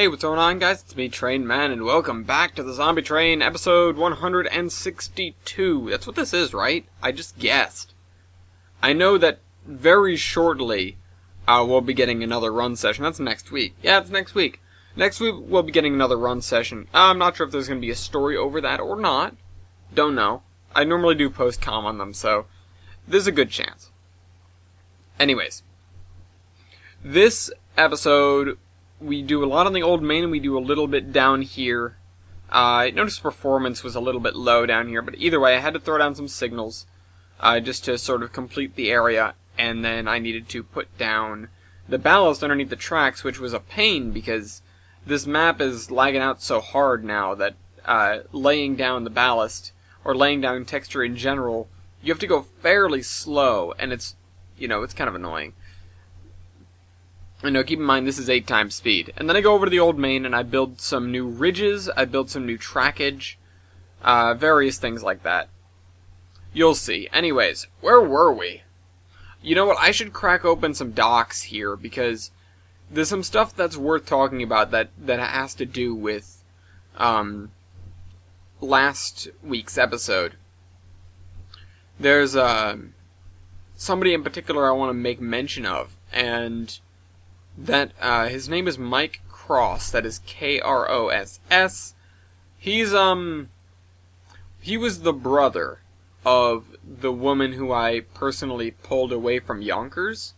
what's going on, guys? It's me, Train Man, and welcome back to the Zombie Train, episode 162. That's what this is, right? I just guessed. I know that very shortly we'll be getting another run session. That's next week. Yeah, it's next week. Next week we'll be getting another run session. I'm not sure if there's going to be a story over that or not. Don't know. I normally do post-com on them, so there's a good chance. Anyways, this episode, we do a lot on the old main and we do a little bit down here. I noticed performance was a little bit low down here, but either way, I had to throw down some signals just to sort of complete the area, and then I needed to put down the ballast underneath the tracks, which was a pain because this map is lagging out so hard now that laying down the ballast, or laying down texture in general, you have to go fairly slow, and it's kind of annoying. Keep in mind, this is 8 times speed. And then I go over to the old main and I build some new ridges, I build some new trackage, various things like that. You'll see. Anyways, where were we? You know what, I should crack open some docs here, because there's some stuff that's worth talking about that has to do with last week's episode. There's somebody in particular I want to make mention of, and that his name is Mike Cross. That is Kross. He was the brother of the woman who I personally pulled away from Yonkers.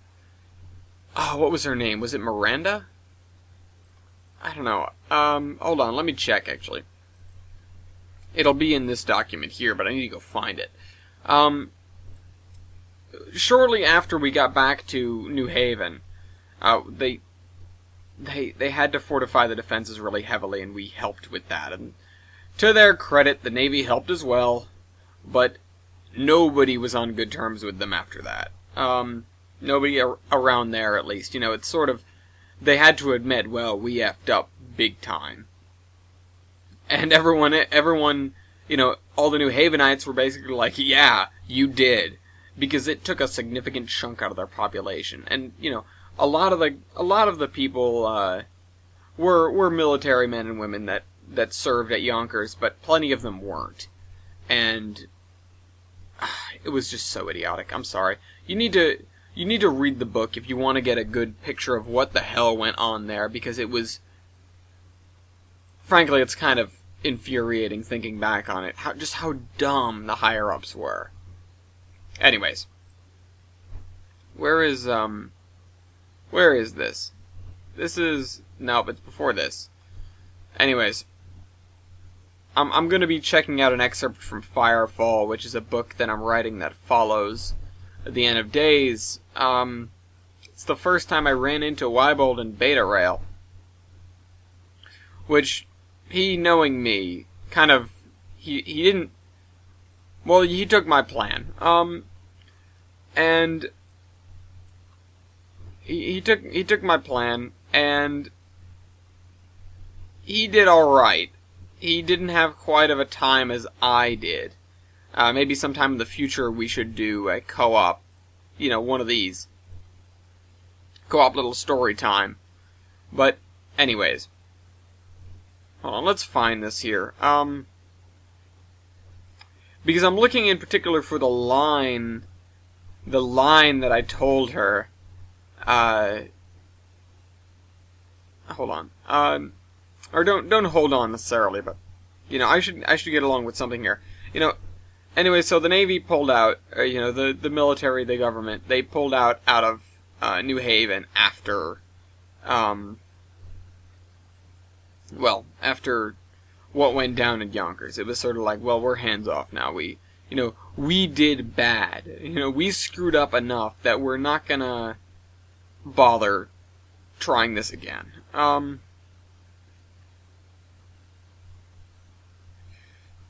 Oh, what was her name? Was it Miranda? I don't know. Hold on, let me check, actually. It'll be in this document here, but I need to go find it. Shortly after we got back to New Haven, they had to fortify the defenses really heavily, and we helped with that. And to their credit, the Navy helped as well, but nobody was on good terms with them after that. Nobody around there, at least. It's sort of, they had to admit, well, we effed up big time. And everyone, all the New Havenites were basically like, yeah, you did. Because it took a significant chunk out of their population. And, a lot of the people were military men and women that served at Yonkers, but plenty of them weren't. And it was just so idiotic. I'm sorry. You need to read the book if you want to get a good picture of what the hell went on there, because it was, frankly, it's kind of infuriating thinking back on it. How dumb the higher-ups were. Anyways, where is this? This is, no, but it's before this. Anyways, I'm going to be checking out an excerpt from Firefall, which is a book that I'm writing that follows The End of Days. It's the first time I ran into Weibold in Beta Rail, which, he, knowing me, kind of, he didn't, well, he took my plan, and he took my plan, and he did alright. He didn't have quite of a time as I did. Maybe sometime in the future we should do a co-op, one of these. Co-op little story time. But, anyways. Hold on, let's find this here. Because I'm looking in particular for the line that I told her. Hold on. Or don't hold on necessarily, but I should get along with something here. Anyway, so the Navy pulled out. The military, the government, they pulled out of New Haven after after what went down in Yonkers. It was sort of like, well, we're hands off now. We did bad. We screwed up enough that we're not gonna bother trying this again.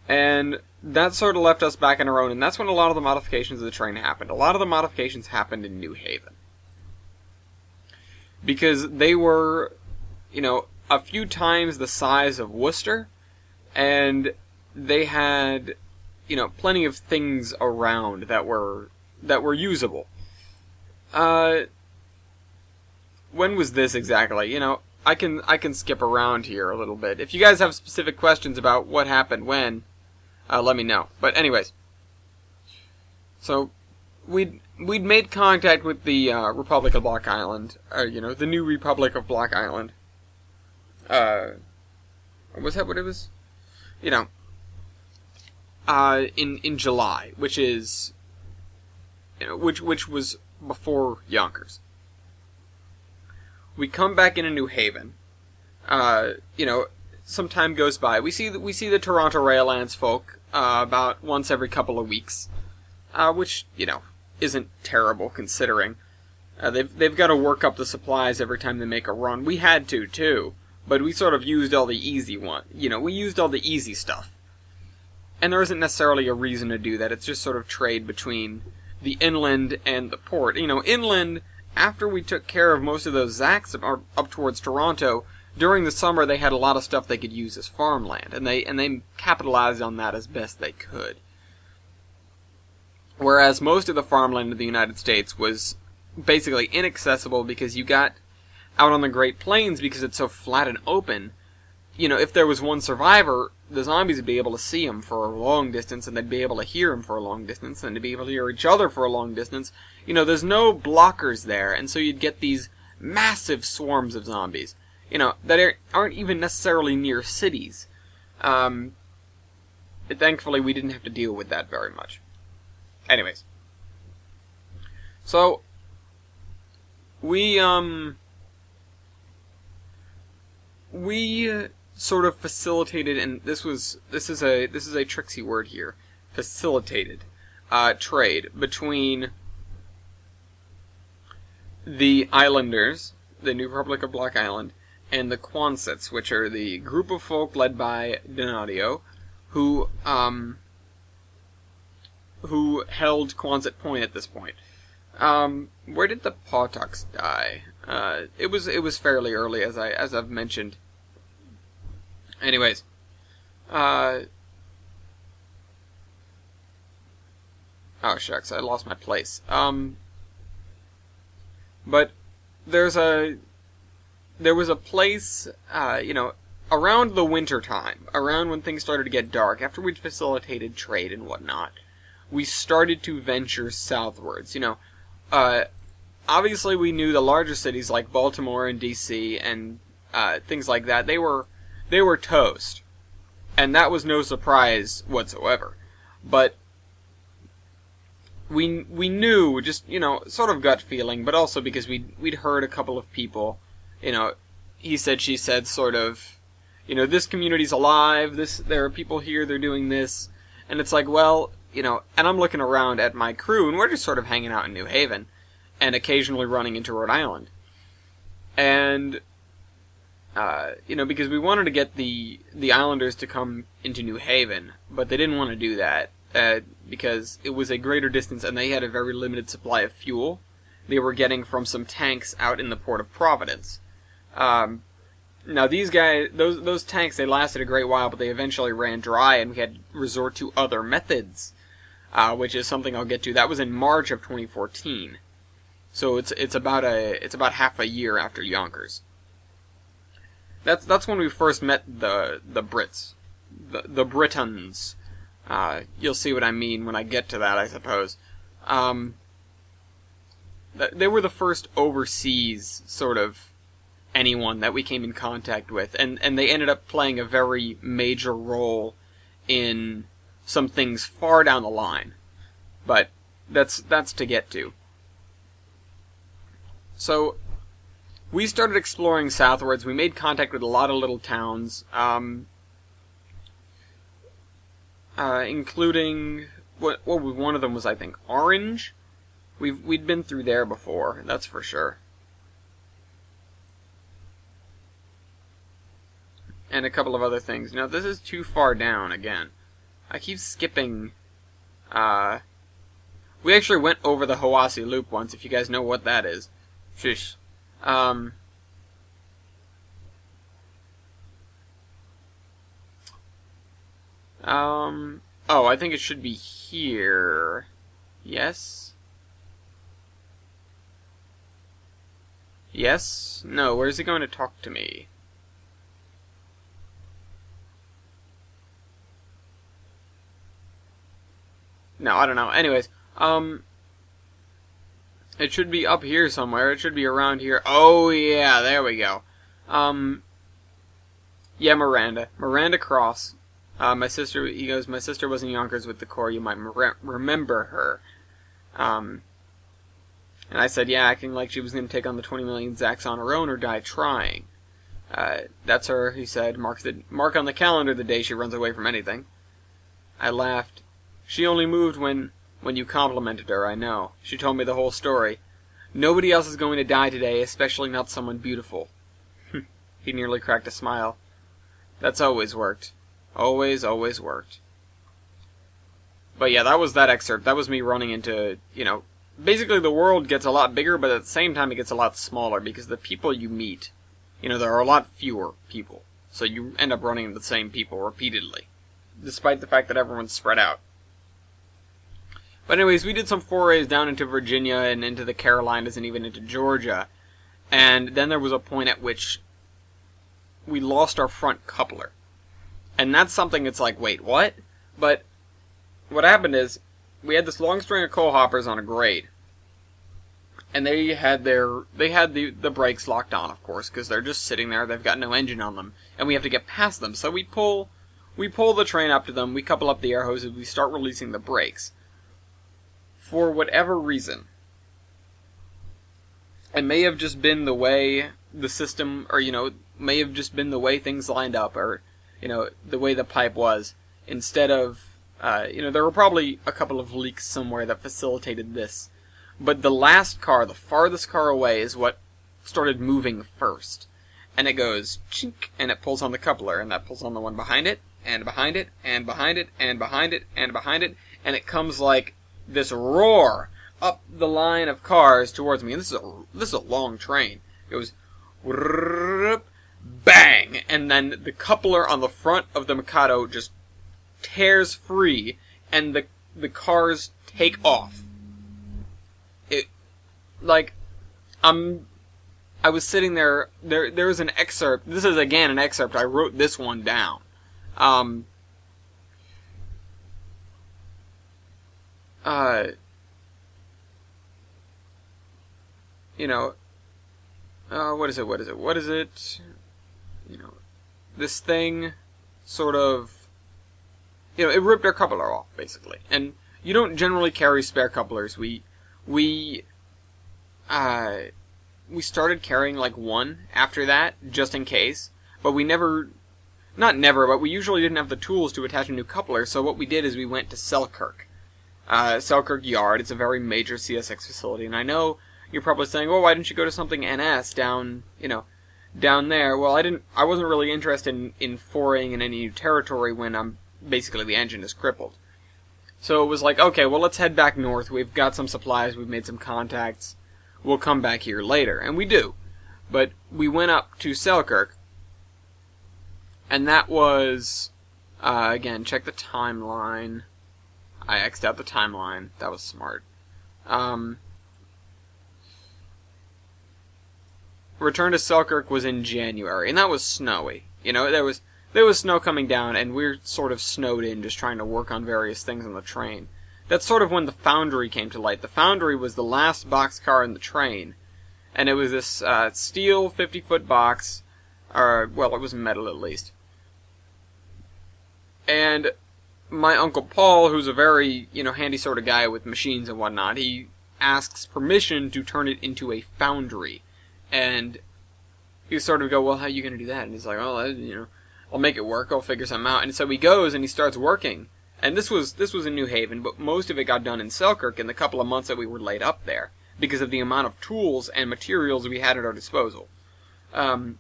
And that sort of left us back on our own, and that's when a lot of the modifications of the train happened. A lot of the modifications happened in New Haven. Because they were, a few times the size of Worcester, and they had, plenty of things around that were usable. When was this exactly? I can skip around here a little bit. If you guys have specific questions about what happened when, let me know. But anyways, so we'd made contact with the Republic of Block Island, the new Republic of Block Island. Was that what it was? In July, which is, which was before Yonkers. We come back into New Haven. Some time goes by. We see the Toronto Rail Lance folk about once every couple of weeks, which isn't terrible considering they've got to work up the supplies every time they make a run. We had to too, but we sort of used all the easy one. We used all the easy stuff, and there isn't necessarily a reason to do that. It's just sort of trade between the inland and the port. Inland. After we took care of most of those Zacks up towards Toronto, during the summer they had a lot of stuff they could use as farmland, and they capitalized on that as best they could. Whereas most of the farmland of the United States was basically inaccessible because you got out on the Great Plains because it's so flat and open. If there was one survivor, the zombies would be able to see him for a long distance, and they'd be able to hear him for a long distance, and they'd be able to hear each other for a long distance. There's no blockers there, and so you'd get these massive swarms of zombies, that aren't even necessarily near cities. Thankfully, we didn't have to deal with that very much. Anyways. So, we sort of facilitated, and this is a tricksy word here, facilitated trade between the Islanders, the New Republic of Block Island, and the Quonsets, which are the group of folk led by Donadio, who held Quonset Point at this point. Where did the Pawtucks die? It was fairly early, as I've mentioned. Anyways, oh shucks, I lost my place. But there was a place, around the winter time, around when things started to get dark, after we'd facilitated trade and whatnot, we started to venture southwards. Obviously we knew the larger cities like Baltimore and D.C. and things like that. They were toast, and that was no surprise whatsoever. But we knew, just sort of gut feeling, but also because we'd heard a couple of people, he said, she said, sort of, this community's alive. There are people here. They're doing this, and it's like, well, and I'm looking around at my crew, and we're just sort of hanging out in New Haven, and occasionally running into Rhode Island, and because we wanted to get the Islanders to come into New Haven, but they didn't want to do that, because it was a greater distance and they had a very limited supply of fuel they were getting from some tanks out in the port of Providence. Now these guys, those tanks, they lasted a great while, but they eventually ran dry, and we had to resort to other methods, which is something I'll get to. That was in March of 2014, so it's about half a year after Yonkers. That's when we first met the Brits, the Britons. You'll see what I mean when I get to that, I suppose. They were the first overseas sort of anyone that we came in contact with, and they ended up playing a very major role in some things far down the line. But that's to get to. So we started exploring southwards. We made contact with a lot of little towns, including one of them was, I think, Orange. We'd been through there before, that's for sure. And a couple of other things. Now, this is too far down again. I keep skipping. We actually went over the Hiwassee Loop once, if you guys know what that is. Shush. Oh, I think it should be here. Yes? Yes? No, where's he going to talk to me? No, I don't know. Anyways, it should be up here somewhere. It should be around here. Oh, yeah, there we go. Yeah, Miranda. Miranda Cross. My sister, he goes, my sister was in Yonkers with the Corps. You might remember her. And I said, yeah, acting like she was going to take on the 20 million Zacks on her own or die trying. That's her, he said. Mark on the calendar the day she runs away from anything. I laughed. She only moved when you complimented her, I know. She told me the whole story. Nobody else is going to die today, especially not someone beautiful. He nearly cracked a smile. That's always worked. Always, always worked. But yeah, that was that excerpt. That was me running into, basically the world gets a lot bigger, but at the same time it gets a lot smaller, because the people you meet, there are a lot fewer people. So you end up running into the same people repeatedly, despite the fact that everyone's spread out. But anyways, we did some forays down into Virginia and into the Carolinas and even into Georgia. And then there was a point at which we lost our front coupler. And that's something that's like, wait, what? But what happened is, we had this long string of coal hoppers on a grade. And they had the brakes locked on, of course, because they're just sitting there, they've got no engine on them. And we have to get past them. So we pull the train up to them, we couple up the air hoses, we start releasing the brakes. For whatever reason, it may have just been the way the system, or, may have just been the way things lined up, or, the way the pipe was, instead of, there were probably a couple of leaks somewhere that facilitated this. But the last car, the farthest car away, is what started moving first. And it goes, chink, and it pulls on the coupler, and that pulls on the one behind it, and behind it, and behind it, and behind it, and behind it, and it comes like this roar up the line of cars towards me. And this is a long train. It goes bang, and then the coupler on the front of the Mikado just tears free, and the cars take off. I was sitting there. There was an excerpt. This is again an excerpt. I wrote this one down. What is it? This thing sort of, it ripped our coupler off, basically. And you don't generally carry spare couplers. We started carrying, like, one after that, just in case. But we but we usually didn't have the tools to attach a new coupler, so what we did is we went to Selkirk. Selkirk Yard. It's a very major CSX facility, and I know you're probably saying, well, why didn't you go to something NS down there? Well, I wasn't really interested in foraying in any new territory when basically the engine is crippled. So it was like, okay, well, let's head back north. We've got some supplies, we've made some contacts. We'll come back here later, and we do. But we went up to Selkirk, and that was, again, check the timeline. I X'd out the timeline. That was smart. Return to Selkirk was in January, and that was snowy. There was snow coming down, and we're sort of snowed in, just trying to work on various things on the train. That's sort of when the Foundry came to light. The Foundry was the last boxcar in the train, and it was this steel 50-foot box, or, well, it was metal at least. And my Uncle Paul, who's a very, handy sort of guy with machines and whatnot, he asks permission to turn it into a foundry. And you sort of go, well, how are you going to do that? And he's like, oh, I'll make it work, I'll figure something out. And so he goes and he starts working. And this was in New Haven, but most of it got done in Selkirk in the couple of months that we were laid up there, because of the amount of tools and materials we had at our disposal. And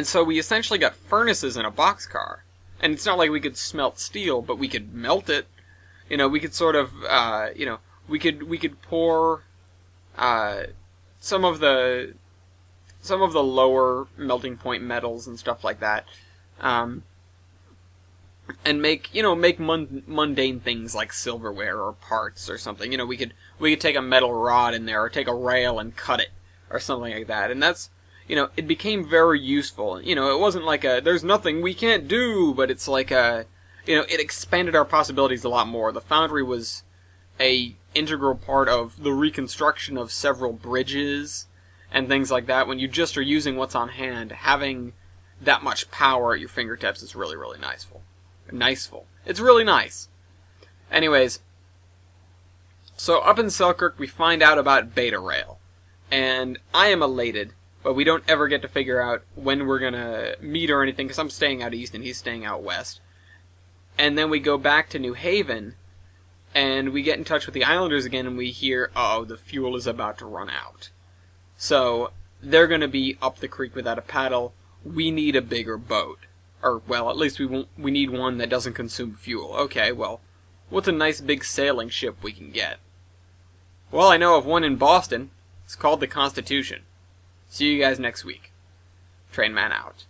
so we essentially got furnaces in a boxcar. And it's not like we could smelt steel, but we could melt it. We could sort of, we could pour some of the lower melting point metals and stuff like that, and make mundane things like silverware or parts or something. We could take a metal rod in there, or take a rail and cut it, or something like that. And that's, it became very useful. It wasn't like there's nothing we can't do, but it's like it expanded our possibilities a lot more. The foundry was a integral part of the reconstruction of several bridges and things like that. When you just are using what's on hand, having that much power at your fingertips is really, really niceful. It's really nice. Anyways, so up in Selkirk we find out about Beta Rail, and I am elated, but we don't ever get to figure out when we're gonna meet or anything, because I'm staying out east and he's staying out west. And then we go back to New Haven, and we get in touch with the Islanders again, and we hear, oh, the fuel is about to run out. So, they're going to be up the creek without a paddle. We need a bigger boat. Or, well, at least we need one that doesn't consume fuel. Okay, well, what's a nice big sailing ship we can get? Well, I know of one in Boston. It's called the Constitution. See you guys next week. Train Man out.